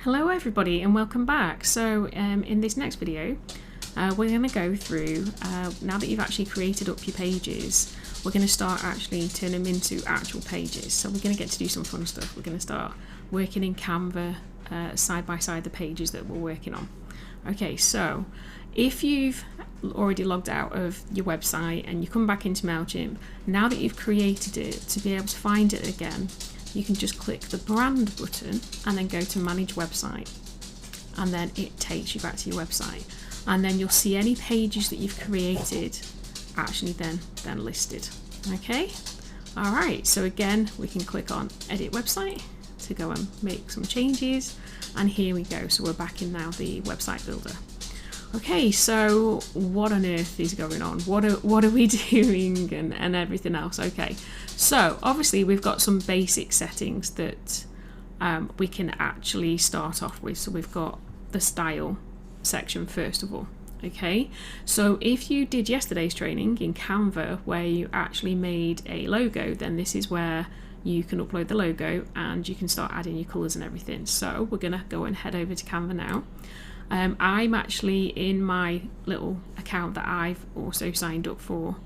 Hello everybody and welcome back. So in this next video we're going to go through, now that you've actually created up your pages, we're going to start actually turning them into actual pages. So we're going to get to do some fun stuff. We're going to start working in Canva side by side the pages that we're working on. Okay, so if you've already logged out of your website and you come back into Mailchimp, now that you've created it, to be able to find it again, you can just click the brand button and then go to manage website, and then it takes you back to your website, and then you'll see any pages that you've created actually then listed. Okay, all right, so again we can click on edit website to go and make some changes, and here we go. So we're back in now the website builder. Okay, so what on earth is going on? What are we doing and everything else? Okay, so obviously we've got some basic settings that we can actually start off with. So we've got the style section first of all. Okay, so if you did yesterday's training in Canva where you actually made a logo, then this is where you can upload the logo and you can start adding your colours and everything. So we're gonna go and head over to Canva now. I'm actually in my little account that I've also signed up for,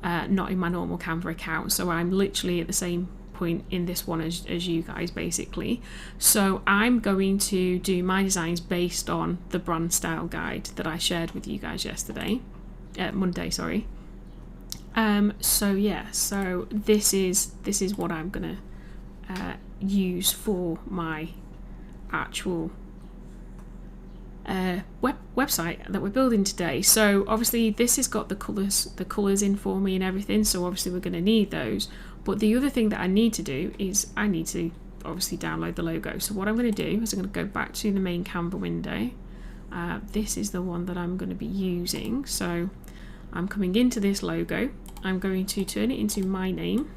not in my normal Canva account, so I'm literally at the same point in this one as you guys basically. So I'm going to do my designs based on the brand style guide that I shared with you guys yesterday, Monday, sorry. So yeah, so this is what I'm gonna use for my actual website that we're building today. So obviously this has got the colors in for me and everything, so obviously we're going to need those. But the other thing that I need to do is I need to obviously download the logo. So what I'm going to do is I'm going to go back to the main Canva window. This is the one that I'm going to be using. So I'm coming into this logo, I'm going to turn it into my name.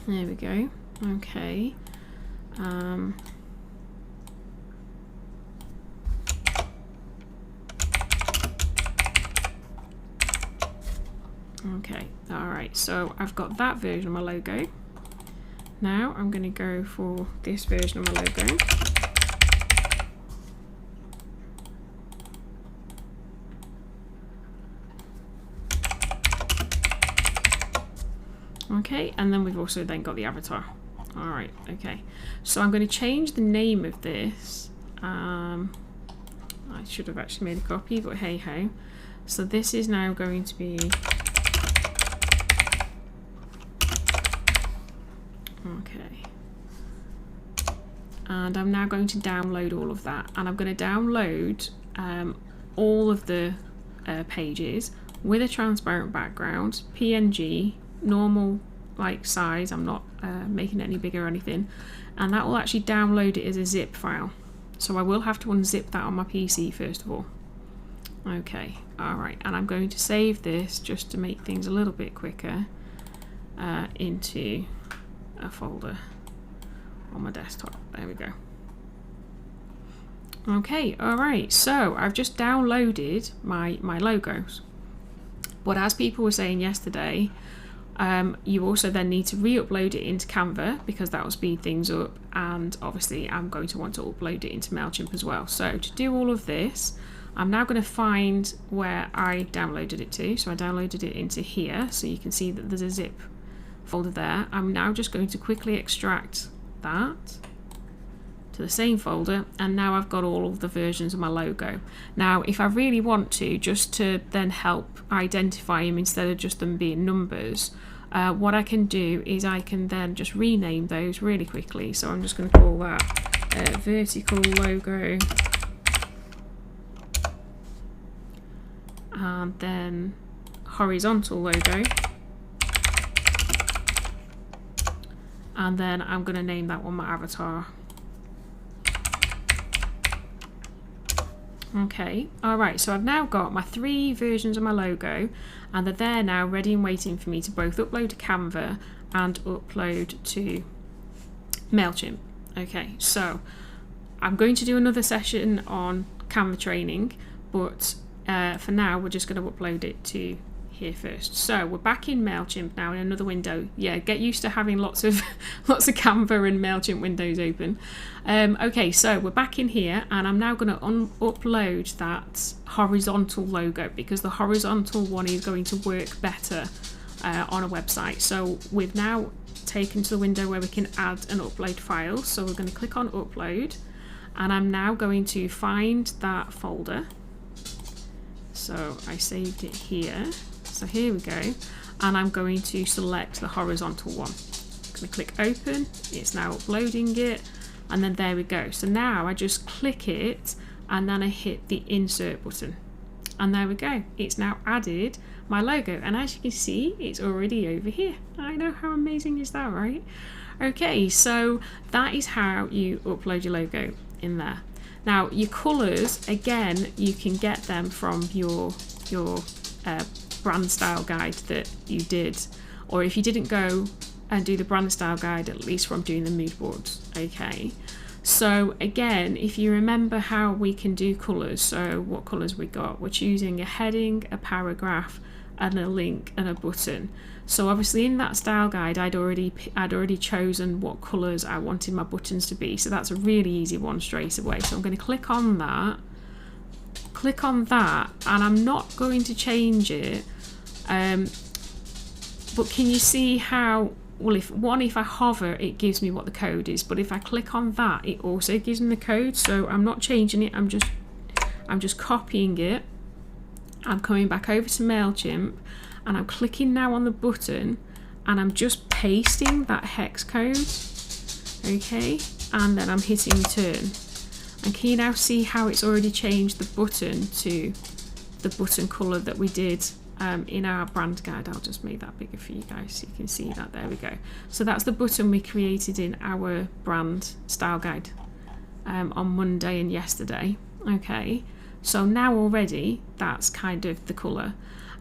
There we go. Okay. Okay, all right, so I've got that version of my logo. Now I'm going to go for this version of my logo. Okay, and then we've also then got the avatar. All right, okay, so I'm going to change the name of this. I should have actually made a copy, but hey ho. So this is now going to be, okay, and I'm now going to download all of that, and I'm going to download all of the pages with a transparent background, PNG, normal like size. I'm not making it any bigger or anything, and that will actually download it as a zip file. So I will have to unzip that on my PC first of all. Okay, all right, and I'm going to save this just to make things a little bit quicker into a folder on my desktop. There we go. Okay, all right, so I've just downloaded my logos, but as people were saying yesterday, you also then need to re-upload it into Canva because that will speed things up, and obviously I'm going to want to upload it into Mailchimp as well. So to do all of this, I'm now going to find where I downloaded it to. So I downloaded it into here, so you can see that there's a zip folder there. I'm now just going to quickly extract that to the same folder, and now I've got all of the versions of my logo. Now if I really want to, just to then help identify them instead of just them being numbers, what I can do is I can then just rename those really quickly. So I'm just going to call that vertical logo, and then horizontal logo, and then I'm going to name that one my avatar. Okay, all right, so I've now got my 3 versions of my logo, and they're there now ready and waiting for me to both upload to Canva and upload to Mailchimp. Okay, so I'm going to do another session on Canva training, but for now we're just going to upload it to here first. So we're back in Mailchimp now in another window. Yeah, get used to having lots of Canva and Mailchimp windows open. Okay, so we're back in here, and I'm now going to upload that horizontal logo, because the horizontal one is going to work better on a website. So we've now taken to the window where we can add and upload files. So we're going to click on upload, and I'm now going to find that folder. So I saved it here. So here we go, and I'm going to select the horizontal one. I'm going to click open. It's now uploading it, and then there we go. So now I just click it, and then I hit the insert button, and there we go. It's now added my logo, and as you can see, it's already over here. I know, how amazing is that, right? Okay, so that is how you upload your logo in there. Now your colours, again, you can get them from your brand style guide that you did, or if you didn't go and do the brand style guide, at least from doing the mood boards. Okay, so again, if you remember how we can do colours, so what colours we got, we're choosing a heading, a paragraph, and a link and a button. So obviously in that style guide I'd already chosen what colours I wanted my buttons to be, so that's a really easy one straight away. So I'm going to click on that, and I'm not going to change it, but can you see how, well, if I hover, it gives me what the code is, but if I click on that, it also gives me the code. So I'm not changing it, I'm just copying it. I'm coming back over to Mailchimp, and I'm clicking now on the button, and I'm just pasting that hex code. Okay, and then I'm hitting return. And can you now see how it's already changed the button to the button colour that we did in our brand guide? I'll just make that bigger for you guys so you can see that. There we go. So that's the button we created in our brand style guide on Monday and yesterday. Okay, so now already that's kind of the colour.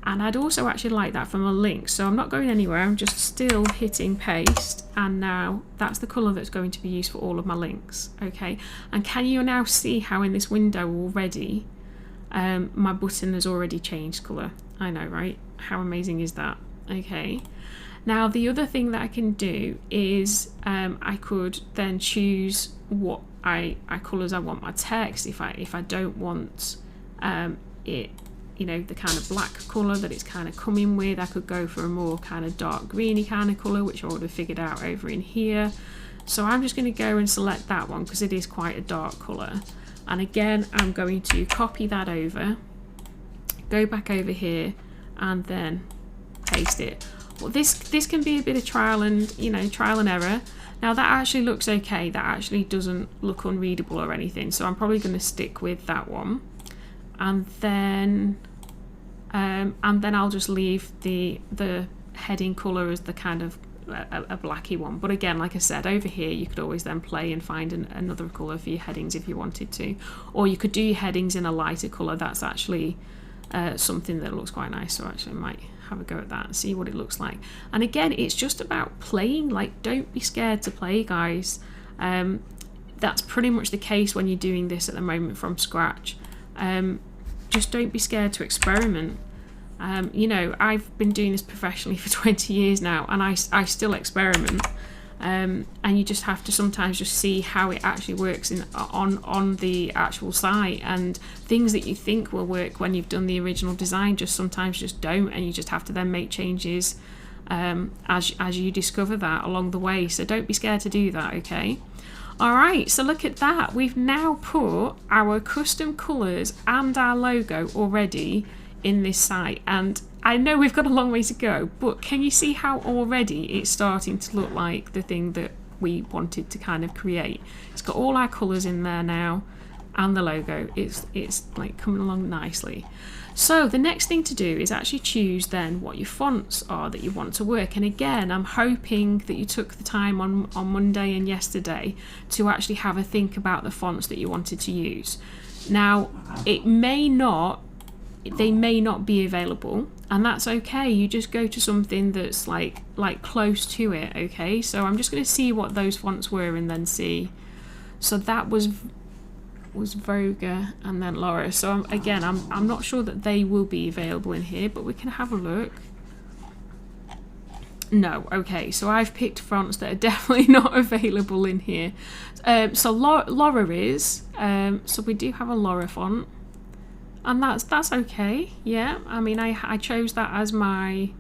And I'd also actually like that from a link, so I'm not going anywhere, I'm just still hitting paste, and now that's the colour that's going to be used for all of my links. Okay, and can you now see how in this window already my button has already changed colour? I know, right? How amazing is that? Okay, now the other thing that I can do is I could then choose what colours I want my text. If I don't want it, you know, the kind of black colour that it's kind of coming with, I could go for a more kind of dark greeny kind of colour, which I would have figured out over in here. So I'm just going to go and select that one because it is quite a dark colour. And again, I'm going to copy that over, go back over here, and then paste it. Well, this can be a bit of trial and error. Now that actually looks okay. That actually doesn't look unreadable or anything. So I'm probably going to stick with that one. And then I'll just leave the heading colour as the kind of a blacky one. But again, like I said, over here you could always then play and find another colour for your headings if you wanted to, or you could do your headings in a lighter colour. That's actually something that looks quite nice, so actually I might have a go at that and see what it looks like. And again, it's just about playing. Like, don't be scared to play, guys. That's pretty much the case when you're doing this at the moment from scratch. Just don't be scared to experiment. You know, I've been doing this professionally for 20 years now, and I still experiment. And you just have to sometimes just see how it actually works on the actual site, and things that you think will work when you've done the original design just sometimes just don't, and you just have to then make changes as you discover that along the way. So don't be scared to do that. Okay. Alright, so look at that. We've now put our custom colours and our logo already in this site, and I know we've got a long way to go, but can you see how already it's starting to look like the thing that we wanted to kind of create? It's got all our colours in there now and the logo. It's like coming along nicely. So the next thing to do is actually choose then what your fonts are that you want to work. And again, I'm hoping that you took the time on Monday and yesterday to actually have a think about the fonts that you wanted to use. Now, they may not be available, and that's okay. You just go to something that's like close to it. Okay, so I'm just going to see what those fonts were and then see. So that was was Voga and then Laura. So I'm not sure that they will be available in here, but we can have a look. No, okay, so I've picked fonts that are definitely not available in here. So Laura is, so we do have a Laura font, and that's okay. Yeah, I mean, I chose that as my,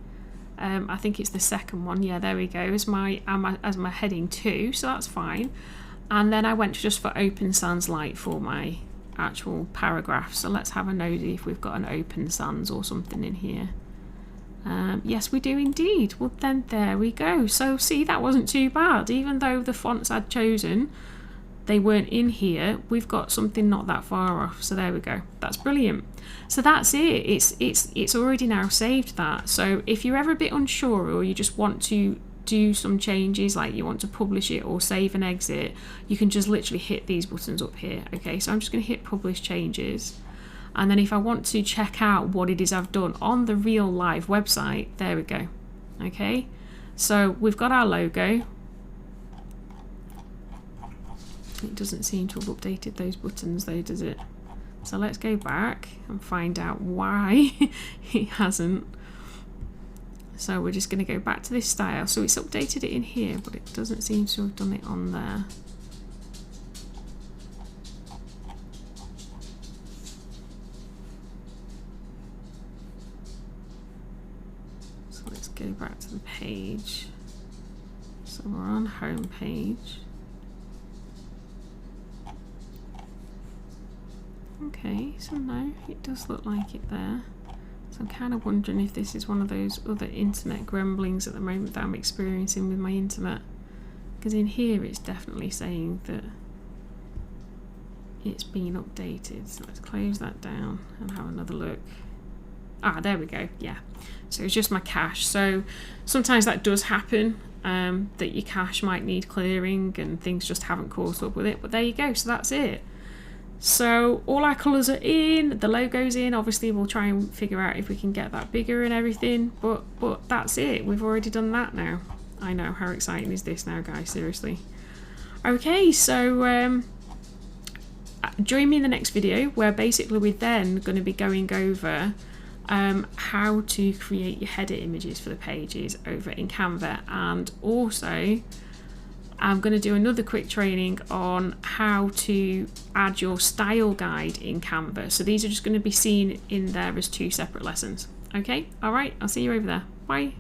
I think it's the second one. Yeah, there we go, as my heading 2, so that's fine. And then I went just for Open Sans Light for my actual paragraph. So let's have a nosy if we've got an Open Sans or something in here. Yes, we do indeed. Well, then there we go. So see, that wasn't too bad. Even though the fonts I'd chosen, they weren't in here, we've got something not that far off. So there we go. That's brilliant. So that's it. It's already now saved that. So if you're ever a bit unsure, or you just want to do some changes, like you want to publish it or save and exit, you can just literally hit these buttons up here. Okay, so I'm just going to hit Publish Changes. And then if I want to check out what it is I've done on the real live website, there we go. Okay, so we've got our logo. It doesn't seem to have updated those buttons though, does it? So let's go back and find out why it hasn't. So we're just going to go back to this style. So it's updated it in here, but it doesn't seem to have done it on there. Go back to the page. So we're on home page. Okay, so no, it does look like it there. So I'm kind of wondering if this is one of those other internet grumblings at the moment that I'm experiencing with my internet. Because in here it's definitely saying that it's been updated. So let's close that down and have another look. Ah, there we go. Yeah, so it's just my cache. So sometimes that does happen, that your cache might need clearing and things just haven't caught up with it, but there you go. So that's it. So all our colours are in, the logo's in. Obviously we'll try and figure out if we can get that bigger and everything, but that's it. We've already done that now. I know, how exciting is this now, guys? Seriously. Okay, so join me in the next video, where basically we're then going to be going over how to create your header images for the pages over in Canva, and also I'm going to do another quick training on how to add your style guide in Canva. So these are just going to be seen in there as 2 separate lessons. Okay, all right, I'll see you over there. Bye.